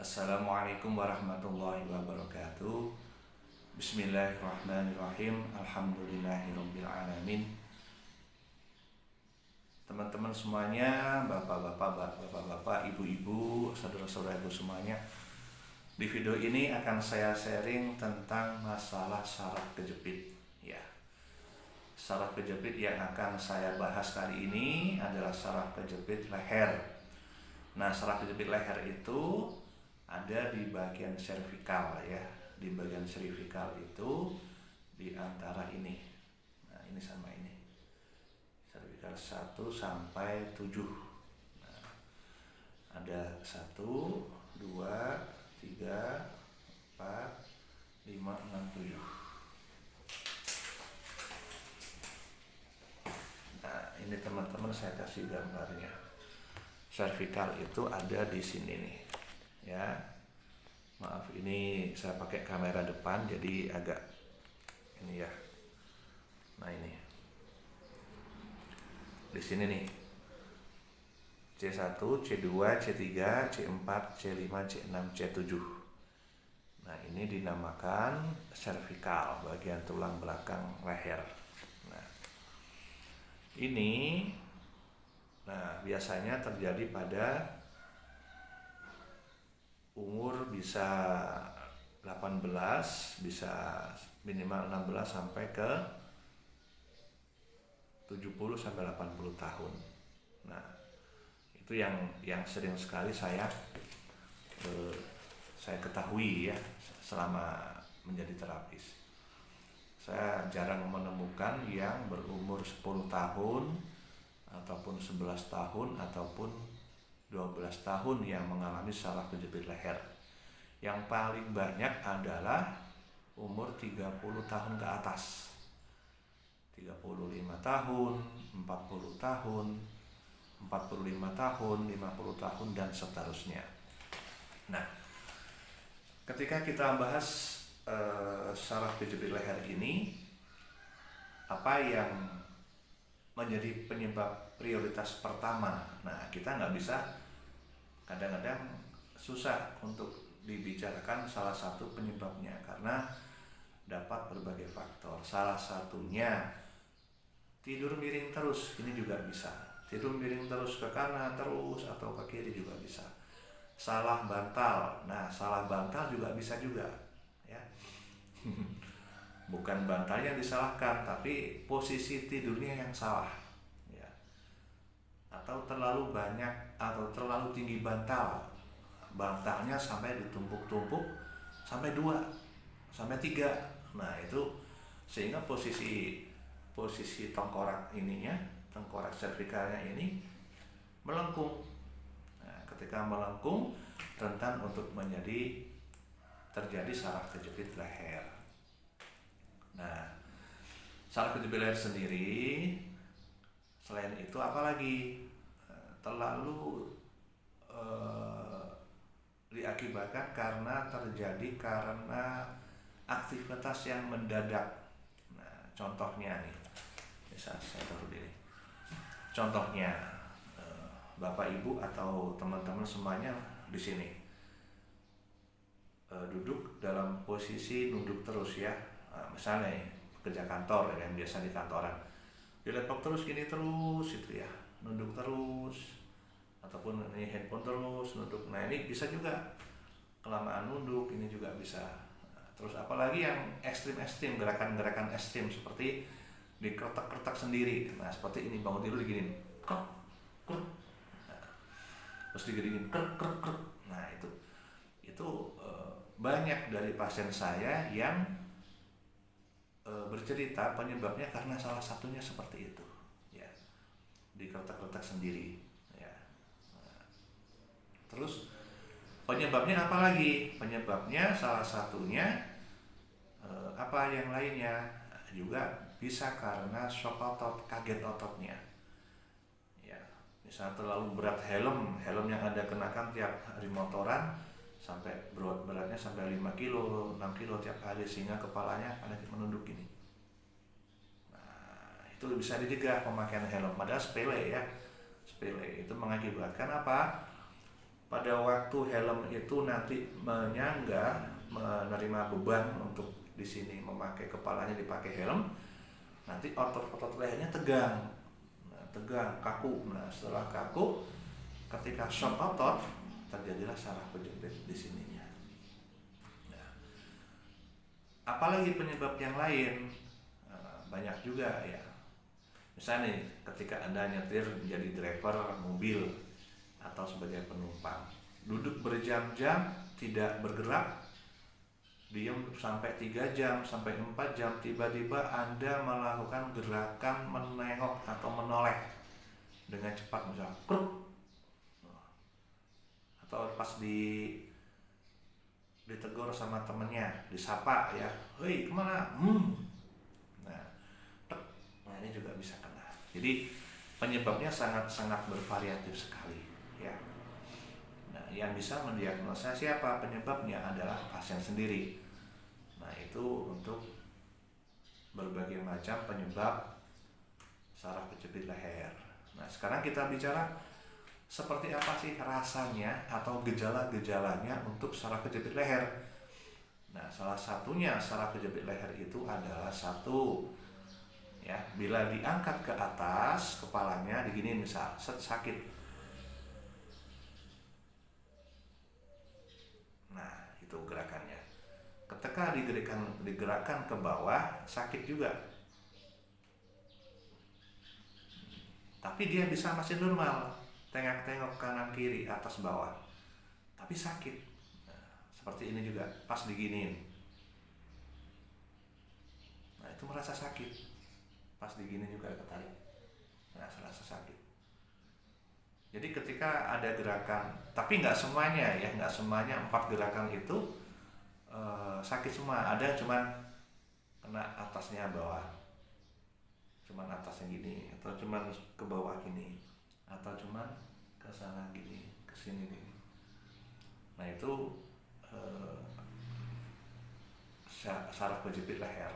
Assalamualaikum warahmatullahi wabarakatuh. Bismillahirrahmanirrahim. Alhamdulillahirrabbilalamin. Teman-teman semuanya, bapak-bapak, ibu-ibu, saudara-saudaraku semuanya, di video ini akan saya sharing tentang masalah saraf kejepit. Ya, saraf kejepit yang akan saya bahas kali ini adalah saraf kejepit leher. Nah, saraf kejepit leher itu ada di bagian servikal ya. Di bagian servikal itu di antara ini. Nah, ini sama ini. Servikal 1 sampai 7. Nah, ada 1, 2, 3, 4, 5, 6, 7. Nah, ini teman-teman saya kasih gambarnya. Servikal itu ada di sini nih. Ya, maaf ini saya pakai kamera depan jadi agak ini ya. Nah, ini di sini nih, C1, C2, C3, C4, C5, C6, C7. Nah, ini dinamakan servikal, bagian tulang belakang leher. Nah, ini biasanya terjadi pada umur bisa 18, bisa minimal 16 sampai ke 70 sampai 80 tahun. Nah, itu yang sering sekali saya ketahui ya selama menjadi terapis. Saya jarang menemukan yang berumur 10 tahun ataupun 11 tahun ataupun 12 tahun yang mengalami saraf kejepit leher. Yang paling banyak adalah umur 30 tahun ke atas. 35 tahun, 40 tahun, 45 tahun, 50 tahun dan seterusnya. Nah, ketika kita bahas saraf kejepit leher ini, apa yang menjadi penyebab prioritas pertama? Nah, kita nggak bisa, kadang-kadang susah untuk dibicarakan salah satu penyebabnya karena dapat berbagai faktor. Salah satunya tidur miring terus, ini juga bisa. Tidur miring terus ke kanan terus atau ke kiri juga bisa. Salah bantal, nah salah bantal juga bisa juga ya. Bukan bantalnya disalahkan, tapi posisi tidurnya yang salah ya. Atau terlalu banyak atau terlalu tinggi bantalnya sampai ditumpuk-tumpuk sampai 2 sampai 3. Nah, itu sehingga posisi tengkorak servikalnya ini melengkung. Nah, ketika melengkung rentan untuk terjadi saraf kejepit leher. Nah, saraf kejepit leher sendiri selain itu apalagi terlalu diakibatkan karena aktivitas yang mendadak. Nah, contohnya nih, bisa saya taruh diri. Contohnya, Bapak Ibu atau teman-teman semuanya di sini duduk dalam posisi nunduk terus ya. Nah, misalnya kerja kantor yang biasa di kantoran, di laptop terus gini terus itu ya, nunduk terus, ataupun ini handphone terus nunduk. Nah, ini bisa juga kelamaan nunduk, ini juga bisa. Terus apalagi yang ekstrim, gerakan-gerakan ekstrim seperti dikeretak-keretak sendiri. Nah, seperti ini, bangun tidur diginin, krek, krek. Nah, terus diginin, krek, krek, krek. Nah, itu banyak dari pasien saya yang bercerita penyebabnya karena salah satunya seperti itu ya, dikeretak-keretak sendiri ya. Nah, terus penyebabnya apa lagi? Penyebabnya salah satunya apa yang lainnya juga bisa karena shock otot, kaget ototnya ya. Misal terlalu berat helm yang Anda kenakan tiap hari motoran sampai beratnya sampai 5 kilo, 6 kilo tiap hari sehingga kepalanya Anda menunduk gini. Nah, itu bisa dicegah pemakaian helm, padahal sepele ya. Sepele itu mengakibatkan apa? pada waktu helm itu nanti menyangga, menerima beban untuk di sini memakai kepalanya dipakai helm, nanti otot-otot lehernya tegang, tegang, kaku. Nah setelah kaku, ketika shock otot terjadilah saraf kejepit di sininya. Nah, apalagi penyebab yang lain banyak juga ya. Misalnya nih, ketika Anda nyetir menjadi driver mobil atau sebagai penumpang, duduk berjam-jam tidak bergerak, diam sampai 3 jam sampai 4 jam, tiba-tiba Anda melakukan gerakan menengok atau menoleh dengan cepat, misalnya kruk, atau pas ditegur sama temennya, disapa ya, hei kemana? Nah ini juga bisa kena. Jadi penyebabnya sangat-sangat bervariatif sekali ya. Nah yang bisa mendiagnosa siapa penyebabnya adalah pasien sendiri. Nah itu untuk berbagai macam penyebab saraf kejepit leher. Nah sekarang kita bicara seperti apa sih rasanya atau gejala-gejalanya untuk saraf kejepit leher. Nah salah satunya saraf kejepit leher itu adalah satu, ya, bila diangkat ke atas kepalanya diginiin misal, sakit. Nah itu gerakannya. Ketika digerakkan ke bawah sakit juga. Tapi dia bisa masih normal, tengok-tengok kanan kiri atas bawah, tapi sakit. Nah, seperti ini juga pas diginiin. Nah itu merasa sakit. Pas digini juga ketarik, nah serasa sakit. Jadi ketika ada gerakan, tapi nggak semuanya ya, nggak semuanya 4 gerakan itu sakit semua. Ada cuman kena atasnya bawah, cuman atasnya gini, atau cuman ke bawah gini, atau cuman ke sana gini, ke sini gini. Nah itu saraf kejepit leher.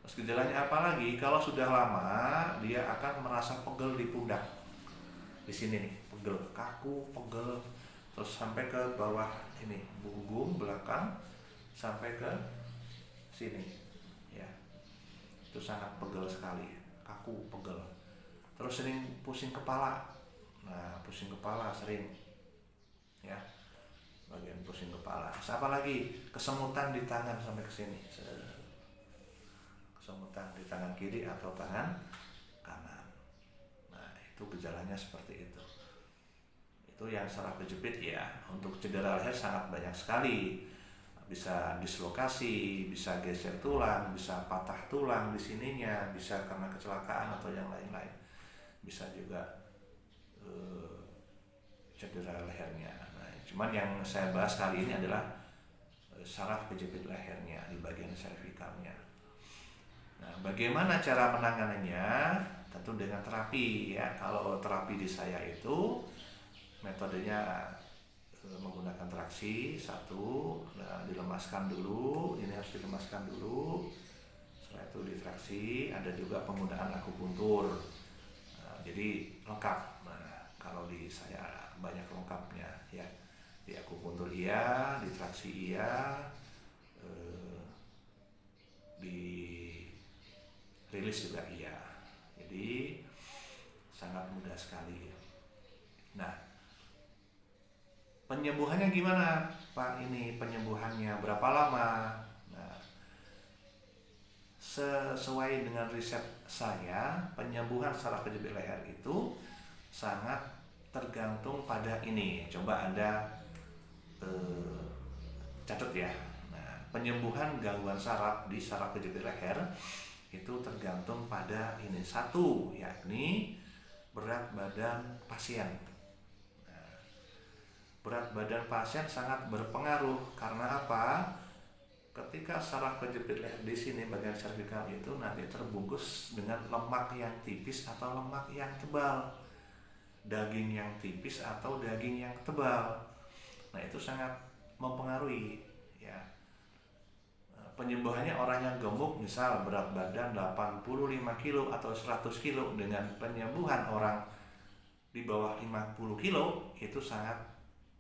Terus gejalanya apa lagi? Kalau sudah lama dia akan merasa pegel di pundak, di sini nih, pegel, kaku, pegel, terus sampai ke bawah ini, punggung belakang sampai ke sini, ya, itu sangat pegel sekali, kaku, pegel. Terus sering pusing kepala, nah pusing kepala sering, ya, bagian pusing kepala. Terus apa lagi? Kesemutan di tangan sampai ke sini. Kesemutan di tangan kiri atau tangan kanan. Nah itu gejalanya seperti itu. Itu yang saraf kejepit ya. Untuk cedera leher sangat banyak sekali. Bisa dislokasi, bisa geser tulang, bisa patah tulang di sininya, bisa karena kecelakaan atau yang lain-lain. Bisa juga cedera lehernya. Nah, cuman yang saya bahas kali ini adalah saraf kejepit lehernya di bagian servikalnya. Nah, bagaimana cara menanganinya? Tentu dengan terapi ya. Kalau terapi di saya itu metodenya menggunakan traksi satu, nah, dilemaskan dulu, ini harus dilemaskan dulu. Setelah itu ditraksi, ada juga penggunaan akupuntur. Nah, jadi lengkap. Nah, kalau di saya banyak lengkapnya ya. Di akupuntur iya, di traksi iya, di rilis juga iya. Jadi sangat mudah sekali. Nah, penyembuhannya gimana Pak? Ini penyembuhannya berapa lama? Nah, sesuai dengan riset saya, penyembuhan saraf kejepit leher itu sangat tergantung pada ini. Coba Anda catat ya. Nah, penyembuhan gangguan saraf di saraf kejepit leher itu tergantung pada ini satu, yakni berat badan pasien. Nah, berat badan pasien sangat berpengaruh karena apa? Ketika saraf kejepit leher di sini bagian servikal itu nanti terbungkus dengan lemak yang tipis atau lemak yang tebal, daging yang tipis atau daging yang tebal. Nah itu sangat mempengaruhi ya. Penyembuhannya orang yang gemuk misal berat badan 85 kilo atau 100 kilo dengan penyembuhan orang di bawah 50 kilo itu sangat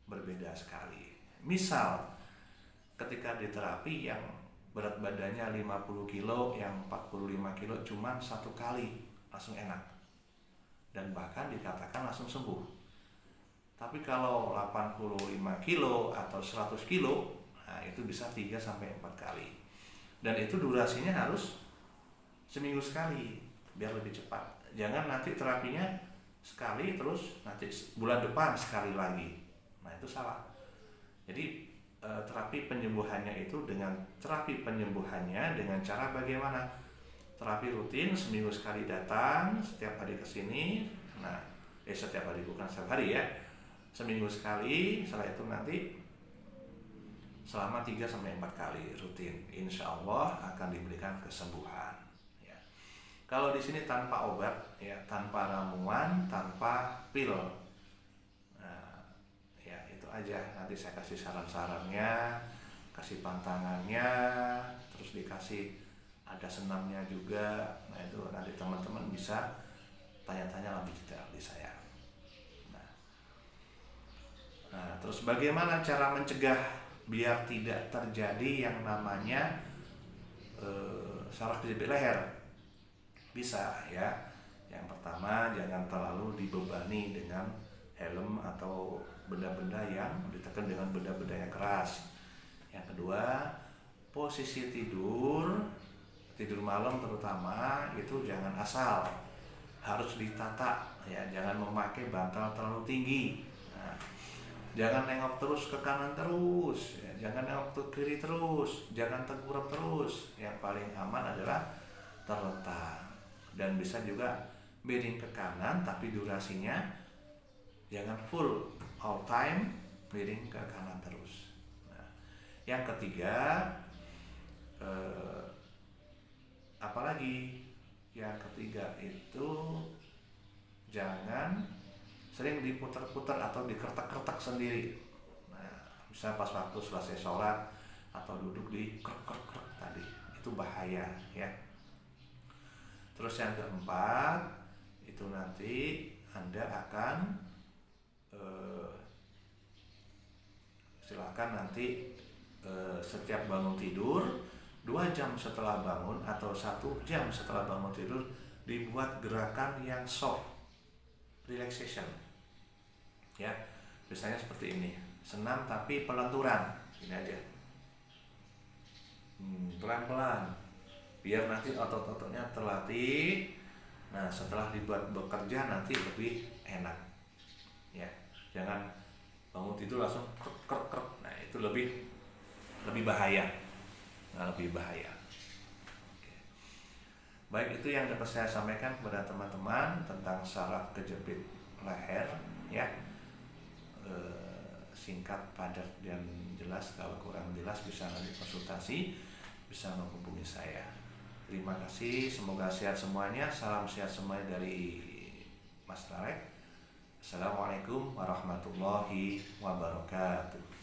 berbeda sekali. Misal ketika di terapi yang berat badannya 50 kilo, yang 45 kilo cuman 1 kali langsung enak, dan bahkan dikatakan langsung sembuh. Tapi kalau 85 kilo atau 100 kilo, nah itu bisa 3-4 kali. Dan itu durasinya harus seminggu sekali biar lebih cepat. Jangan nanti terapinya sekali terus nanti bulan depan sekali lagi. Nah itu salah. Jadi terapi penyembuhannya itu dengan cara bagaimana? Terapi rutin, seminggu sekali datang, setiap hari kesini. Nah, setiap hari, bukan setiap hari ya, seminggu sekali. Setelah itu nanti selama 3-4 kali rutin, insya Allah akan diberikan kesembuhan ya. Kalau di sini tanpa obat ya, tanpa ramuan, tanpa pil. Nah, ya itu aja. Nanti saya kasih saran-sarannya, kasih pantangannya, terus dikasih ada senamnya juga. Nah itu nanti teman-teman bisa tanya-tanya lebih detail di saya. Nah, terus bagaimana cara mencegah biar tidak terjadi yang namanya saraf kejepit leher? Bisa ya. Yang pertama, jangan terlalu dibebani dengan helm atau benda-benda yang ditekan dengan benda-benda yang keras. Yang kedua, posisi tidur malam terutama itu jangan asal, harus ditata ya, jangan memakai bantal terlalu tinggi. Nah, jangan nengok terus ke kanan terus ya, jangan nengok ke kiri terus, jangan tengkurap terus. Yang paling aman adalah terlentang, dan bisa juga miring ke kanan tapi durasinya jangan full all time miring ke kanan terus. Nah, yang ketiga apalagi yang ketiga itu jangan sering diputar-putar atau dikertak-kertak sendiri. Nah, bisa pas waktu selesai sholat atau duduk di krek-krek tadi, itu bahaya ya. Terus yang keempat itu nanti Anda akan silakan nanti setiap bangun tidur 2 jam setelah bangun atau 1 jam setelah bangun tidur dibuat gerakan yang soft relaxation ya. Biasanya seperti ini, senam tapi pelenturan, ini aja pelan-pelan biar nanti otot-ototnya terlatih. Nah setelah dibuat bekerja nanti lebih enak ya. Jangan bangun tidur langsung krek. Nah itu lebih bahaya. Lebih bahaya. Oke. Baik, itu yang dapat saya sampaikan kepada teman-teman tentang saraf kejepit leher ya. Singkat, padat, dan jelas. Kalau kurang jelas bisa nanti konsultasi, bisa menghubungi saya. Terima kasih, semoga sehat semuanya. Salam sehat semuanya dari Mas Tarek. Assalamualaikum warahmatullahi wabarakatuh.